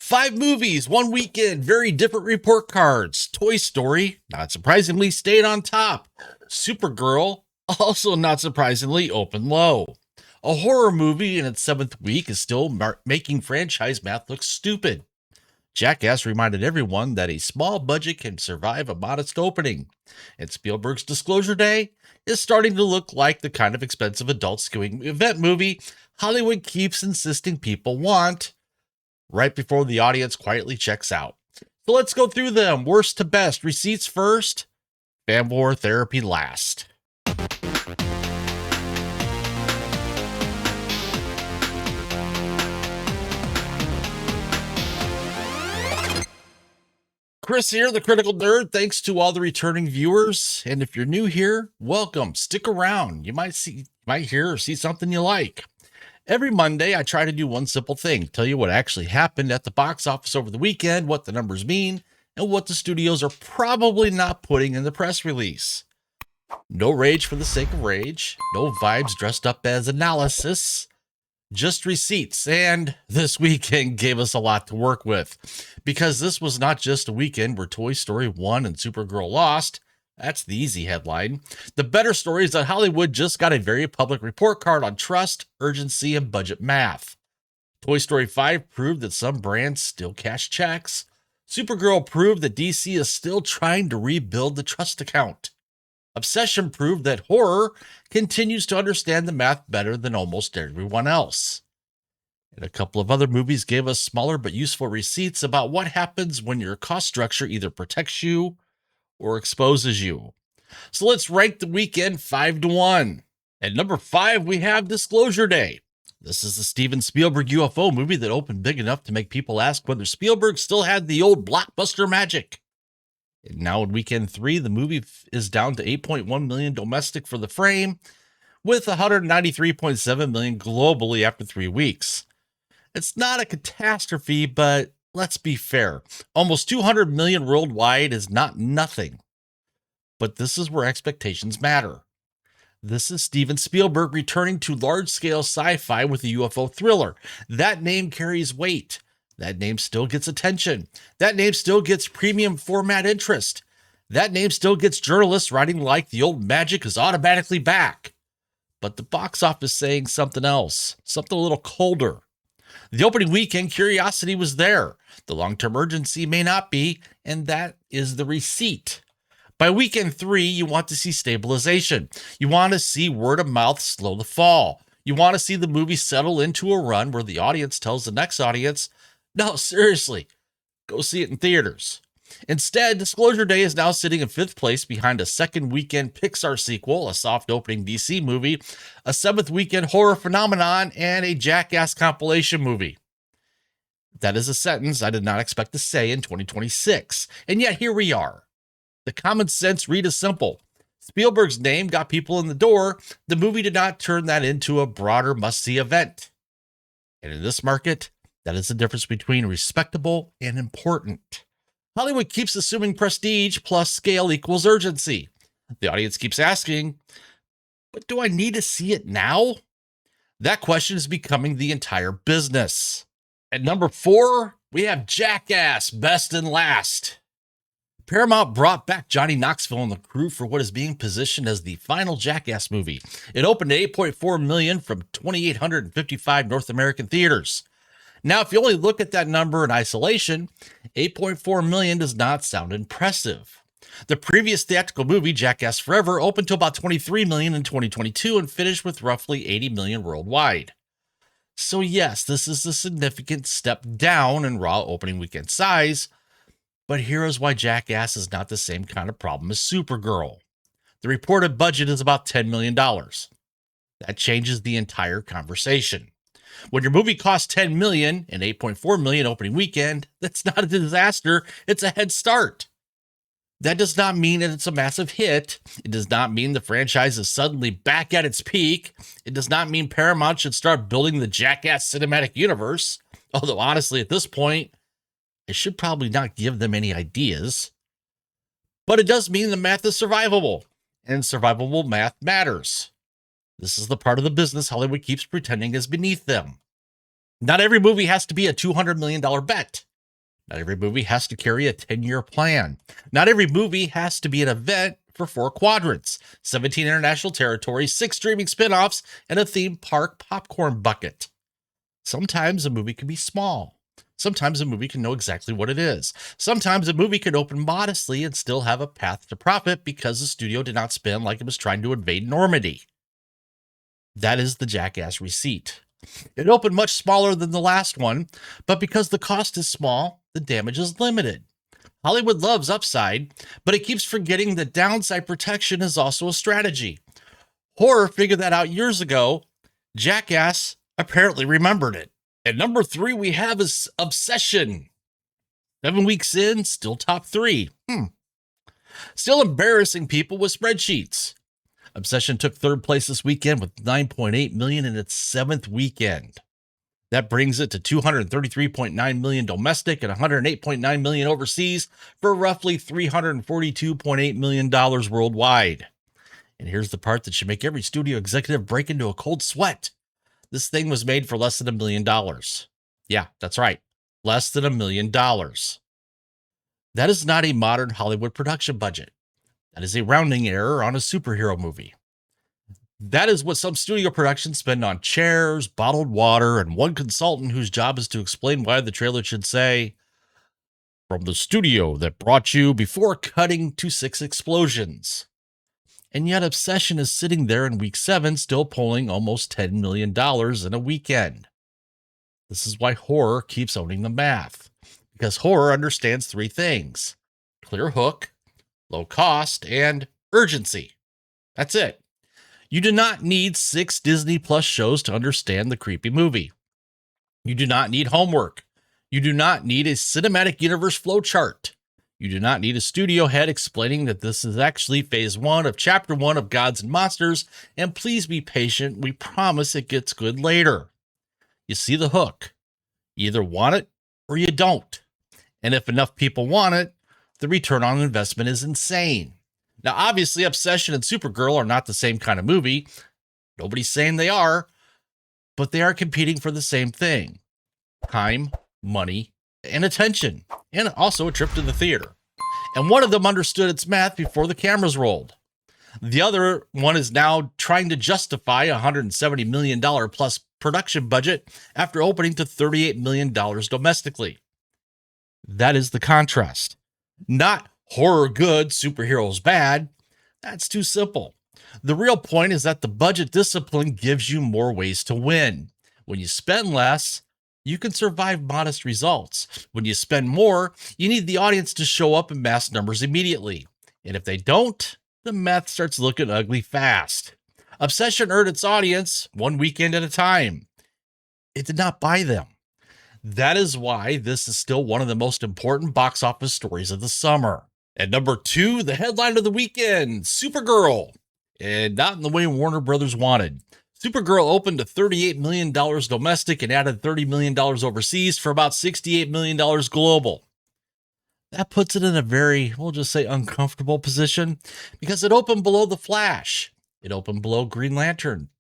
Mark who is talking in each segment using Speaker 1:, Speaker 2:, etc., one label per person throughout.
Speaker 1: 5 movies, 1 weekend, very different report cards. Toy Story, not surprisingly, stayed on top. Supergirl, also not surprisingly, opened low. A horror movie in its 7th week is still making franchise math look stupid. Jackass reminded everyone that a small budget can survive a modest opening. And Spielberg's Disclosure Day is starting to look like the kind of expensive adult skewing event movie Hollywood keeps insisting people want, right before the audience quietly checks out. So let's go through them. Worst to best. Receipts first, fan war therapy last. Chris here, the Critical Nerd. Thanks to all the returning viewers. And if you're new here, welcome. Stick around. You might hear or see something you like. Every Monday, I try to do one simple thing, tell you what actually happened at the box office over the weekend, what the numbers mean, and what the studios are probably not putting in the press release. No rage for the sake of rage, no vibes dressed up as analysis, just receipts. And this weekend gave us a lot to work with, because this was not just a weekend where Toy Story won and Supergirl lost. That's the easy headline. The better story is that Hollywood just got a very public report card on trust, urgency, and budget math. Toy Story 5 proved that some brands still cash checks. Supergirl proved that DC is still trying to rebuild the trust account. Obsession proved that horror continues to understand the math better than almost everyone else. And a couple of other movies gave us smaller but useful receipts about what happens when your cost structure either protects you or exposes you. So let's rank the weekend 5 to 1. At number 5, we have Disclosure Day. This is the Steven Spielberg UFO movie that opened big enough to make people ask whether Spielberg still had the old blockbuster magic. And now in weekend 3, the movie is down to 8.1 million domestic for the frame, with 193.7 million globally after 3 weeks. It's not a catastrophe, but let's be fair. Almost 200 million worldwide is not nothing. But this is where expectations matter. This is Steven Spielberg returning to large-scale sci-fi with a UFO thriller. That name carries weight. That name still gets attention. That name still gets premium format interest. That name still gets journalists writing like the old magic is automatically back. But the box office is saying something else, something a little colder. The opening weekend curiosity was there. The long-term urgency may not be, and that is the receipt. By weekend 3, you want to see stabilization. You want to see word of mouth slow the fall. You want to see the movie settle into a run where the audience tells the next audience, no, seriously, go see it in theaters. Instead, Disclosure Day is now sitting in 5th place behind a second weekend Pixar sequel, a soft opening DC movie, a 7th weekend horror phenomenon, and a Jackass compilation movie. That is a sentence I did not expect to say in 2026. And yet here we are. The common sense read is simple. Spielberg's name got people in the door. The movie did not turn that into a broader must-see event. And in this market, that is the difference between respectable and important. Hollywood keeps assuming prestige plus scale equals urgency. The audience keeps asking, but do I need to see it now? That question is becoming the entire business. At number 4, we have Jackass, Best and Last. Paramount brought back Johnny Knoxville and the crew for what is being positioned as the final Jackass movie. It opened at 8.4 million from 2,855 North American theaters. Now, if you only look at that number in isolation, 8.4 million does not sound impressive. The previous theatrical movie, Jackass Forever, opened to about 23 million in 2022 and finished with roughly 80 million worldwide. So yes, this is a significant step down in raw opening weekend size, but here is why Jackass is not the same kind of problem as Supergirl. The reported budget is about $10 million. That changes the entire conversation. When your movie costs $10 million and 8.4 million opening weekend, that's not a disaster, it's a head start. That does not mean that it's a massive hit. It does not mean the franchise is suddenly back at its peak. It does not mean Paramount should start building the Jackass cinematic universe. Although honestly, at this point, it should probably not give them any ideas. But it does mean the math is survivable, and survivable math matters. This is the part of the business Hollywood keeps pretending is beneath them. Not every movie has to be a $200 million bet. Not every movie has to carry a 10-year plan. Not every movie has to be an event for 4 quadrants, 17 international territories, 6 streaming spin-offs, and a theme park popcorn bucket. Sometimes a movie can be small. Sometimes a movie can know exactly what it is. Sometimes a movie can open modestly and still have a path to profit because the studio did not spend like it was trying to invade Normandy. That is the Jackass receipt. It opened much smaller than the last one, but because the cost is small, the damage is limited. Hollywood loves upside, but it keeps forgetting that downside protection is also a strategy. Horror figured that out years ago. Jackass apparently remembered it. At number 3, we have is Obsession. 7 weeks in, still top 3. Still embarrassing people with spreadsheets. Obsession took 3rd place this weekend with $9.8 million in its 7th weekend. That brings it to $233.9 million domestic and $108.9 million overseas for roughly $342.8 million worldwide. And here's the part that should make every studio executive break into a cold sweat. This thing was made for less than $1 million. Yeah, that's right. Less than $1 million. That is not a modern Hollywood production budget. That is a rounding error on a superhero movie. That is what some studio productions spend on chairs, bottled water, and one consultant whose job is to explain why the trailer should say, "From the studio that brought you," before cutting to 6 explosions. And yet Obsession is sitting there in week 7 still pulling almost $10 million in a weekend. This is why horror keeps owning the math. Because horror understands 3 things: clear hook, low cost, and urgency. That's it. You do not need 6 Disney Plus shows to understand the creepy movie. You do not need homework. You do not need a cinematic universe flowchart. You do not need a studio head explaining that this is actually phase 1 of chapter 1 of Gods and Monsters, and please be patient, we promise it gets good later. You see the hook. You either want it or you don't. And if enough people want it, the return on investment is insane. Now, obviously, Obsession and Supergirl are not the same kind of movie. Nobody's saying they are, but they are competing for the same thing: time, money, and attention, and also a trip to the theater. And one of them understood its math before the cameras rolled. The other one is now trying to justify a $170 million plus production budget after opening to $38 million domestically. That is the contrast. Not horror good, superheroes bad. That's too simple. The real point is that the budget discipline gives you more ways to win. When you spend less, you can survive modest results. When you spend more, you need the audience to show up in mass numbers immediately. And if they don't, the math starts looking ugly fast. Obsession earned its audience 1 weekend at a time. It did not buy them. That is why this is still one of the most important box office stories of the summer. At number 2, the headline of the weekend, Supergirl. And not in the way Warner Brothers wanted. Supergirl opened to $38 million domestic and added $30 million overseas for about $68 million global. That puts it in a very, we'll just say, uncomfortable position because it opened below The Flash. It opened below Green Lantern.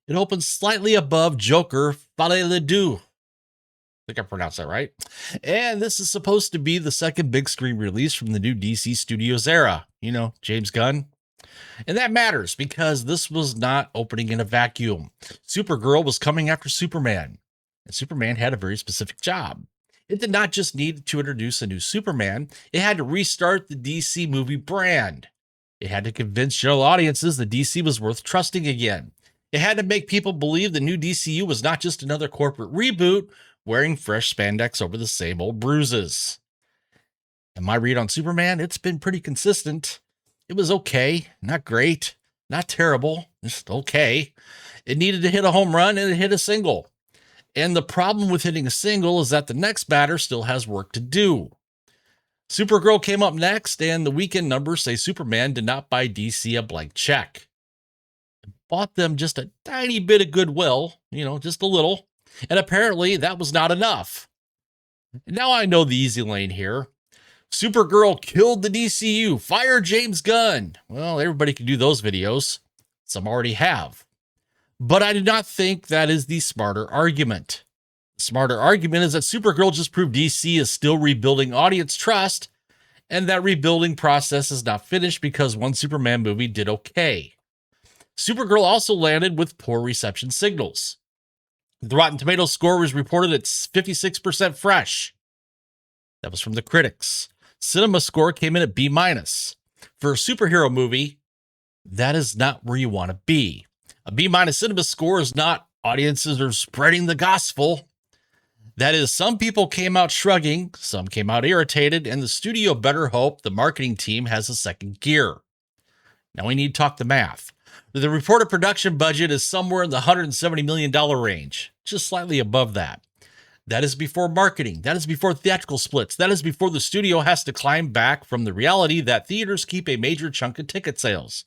Speaker 1: It opened slightly above Joker, Fallait le Deux. I think I pronounced that right. And this is supposed to be the second big screen release from the new DC Studios era. You know, James Gunn. And that matters because this was not opening in a vacuum. Supergirl was coming after Superman. And Superman had a very specific job. It did not just need to introduce a new Superman. It had to restart the DC movie brand. It had to convince general audiences that DC was worth trusting again. It had to make people believe the new DCU was not just another corporate reboot wearing fresh spandex over the same old bruises. And my read on Superman, it's been pretty consistent. It was okay, not great, not terrible, just okay. It needed to hit a home run and it hit a single. And the problem with hitting a single is that the next batter still has work to do. Supergirl came up next, and the weekend numbers say Superman did not buy DC a blank check. It bought them just a tiny bit of goodwill, just a little. And apparently that was not enough. Now I know the easy lane here. Supergirl killed the DCU. Fire James Gunn. Well, everybody can do those videos. Some already have. But I do not think that is the smarter argument. The smarter argument is that Supergirl just proved DC is still rebuilding audience trust, and that rebuilding process is not finished because one Superman movie did okay. Supergirl also landed with poor reception signals. The Rotten Tomatoes score was reported at 56% fresh. That was from the critics. Cinema score came in at B-. For a superhero movie, that is not where you want to be. A B- cinema score is not audiences are spreading the gospel. That is, some people came out shrugging, some came out irritated, and the studio better hope the marketing team has a second gear. Now we need to talk the math. The reported production budget is somewhere in the $170 million range, just slightly above that. That is before marketing. That is before theatrical splits. That is before the studio has to climb back from the reality that theaters keep a major chunk of ticket sales.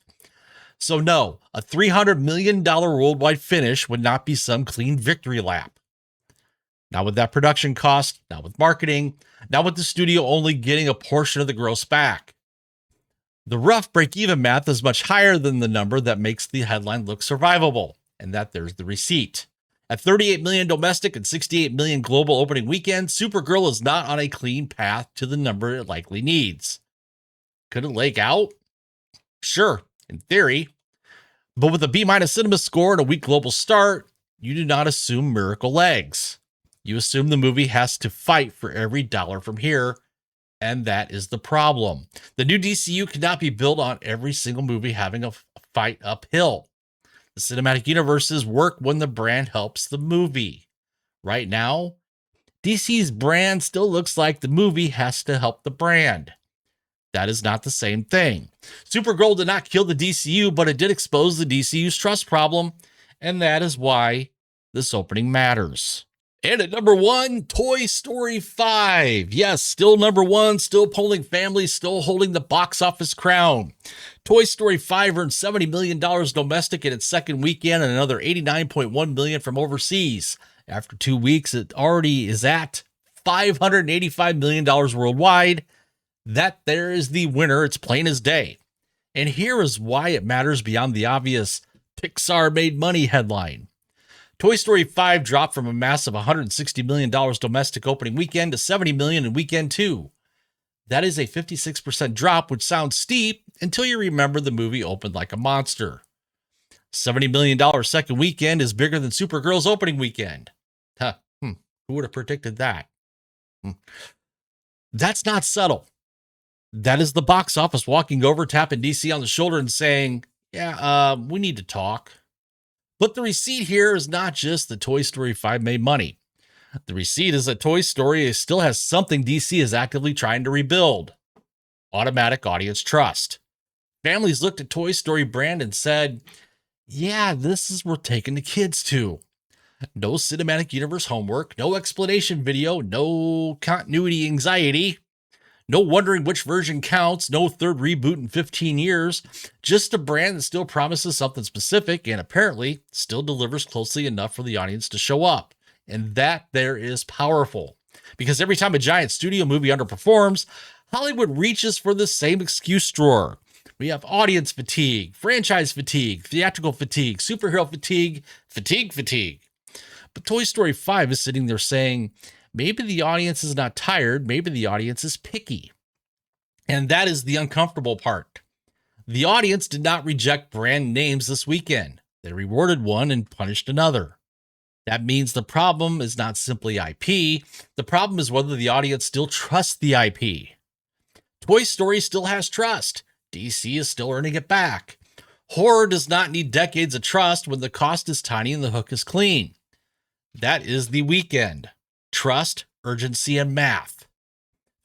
Speaker 1: So no, a $300 million worldwide finish would not be some clean victory lap. Not with that production cost, not with marketing, not with the studio only getting a portion of the gross back. The rough break-even math is much higher than the number that makes the headline look survivable, and that there's the receipt. At 38 million domestic and 68 million global opening weekend, Supergirl is not on a clean path to the number it likely needs. Could it lake out? Sure, in theory. But with a B- cinema score and a weak global start, you do not assume miracle legs. You assume the movie has to fight for every dollar from here, and that is the problem. The new DCU cannot be built on every single movie having a fight uphill. The cinematic universes work when the brand helps the movie. Right now, DC's brand still looks like the movie has to help the brand. That is not the same thing. Supergirl did not kill the DCU, but it did expose the DCU's trust problem, and that is why this opening matters. And at number 1, Toy Story 5. Yes, still number 1, still polling families, still holding the box office crown. Toy Story 5 earned $70 million domestic in its second weekend and another $89.1 million from overseas. After 2 weeks, it already is at $585 million worldwide. That there is the winner. It's plain as day. And here is why it matters beyond the obvious Pixar made money headline. Toy Story 5 dropped from a massive $160 million domestic opening weekend to $70 million in weekend 2. That is a 56% drop, which sounds steep until you remember the movie opened like a monster. $70 million second weekend is bigger than Supergirl's opening weekend. Who would have predicted that? That's not subtle. That is the box office walking over, tapping DC on the shoulder and saying, we need to talk. But the receipt here is not just that Toy Story 5 made money. The receipt is that Toy Story still has something DC is actively trying to rebuild. Automatic audience trust. Families looked at Toy Story brand and said, yeah, this is worth taking the kids to. No cinematic universe homework, no explanation video, no continuity anxiety. No wondering which version counts, no third reboot in 15 years, just a brand that still promises something specific and apparently still delivers closely enough for the audience to show up. And that there is powerful. Because every time a giant studio movie underperforms, Hollywood reaches for the same excuse drawer. We have audience fatigue, franchise fatigue, theatrical fatigue, superhero fatigue, fatigue. But Toy Story 5 is sitting there saying, maybe the audience is not tired, maybe the audience is picky. And that is the uncomfortable part. The audience did not reject brand names this weekend. They rewarded one and punished another. That means the problem is not simply IP. The problem is whether the audience still trusts the IP. Toy Story still has trust. DC is still earning it back. Horror does not need decades of trust when the cost is tiny and the hook is clean. That is the weekend. Trust, urgency, and math.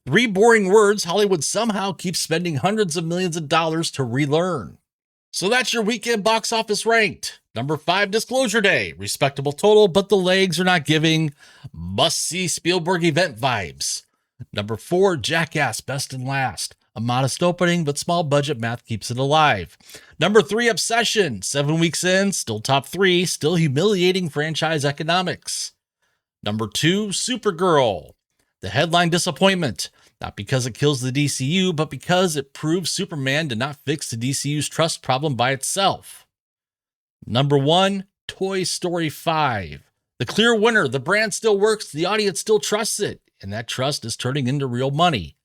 Speaker 1: 3 boring words Hollywood somehow keeps spending hundreds of millions of dollars to relearn. So that's your weekend box office ranked. Number 5, Disclosure Day. Respectable total, but the legs are not giving must-see Spielberg event vibes. Number 4, Jackass, Best and Last. A modest opening, but small budget math keeps it alive. Number 3, Obsession. 7 weeks in, still top 3, still humiliating franchise economics. Number 2, Supergirl. The headline disappointment. Not because it kills the DCU, but because it proves Superman did not fix the DCU's trust problem by itself. Number 1, Toy Story 5. The clear winner, the brand still works, the audience still trusts it, and that trust is turning into real money.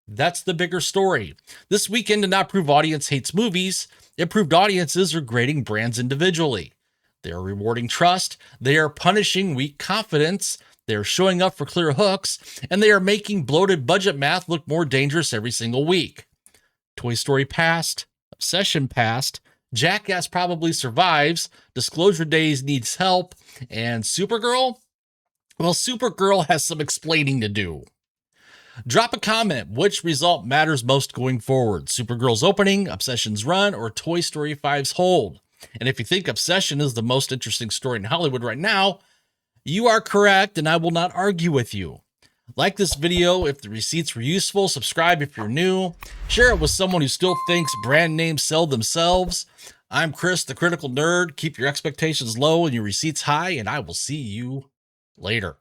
Speaker 1: That's the bigger story. This weekend did not prove audience hates movies. It proved audiences are grading brands individually. They are rewarding trust. They are punishing weak confidence. They are showing up for clear hooks. And they are making bloated budget math look more dangerous every single week. Toy Story passed. Obsession passed. Jackass probably survives. Disclosure Days needs help. And Supergirl? Well, Supergirl has some explaining to do. Drop a comment. Which result matters most going forward? Supergirl's opening, Obsession's run, or Toy Story 5's hold? And if you think Obsession is the most interesting story in Hollywood right now, you are correct, and I will not argue with you. Like this video if the receipts were useful, subscribe if you're new, share it with someone who still thinks brand names sell themselves. I'm Chris, the Critical Nerd. Keep your expectations low and your receipts high, and I will see you later.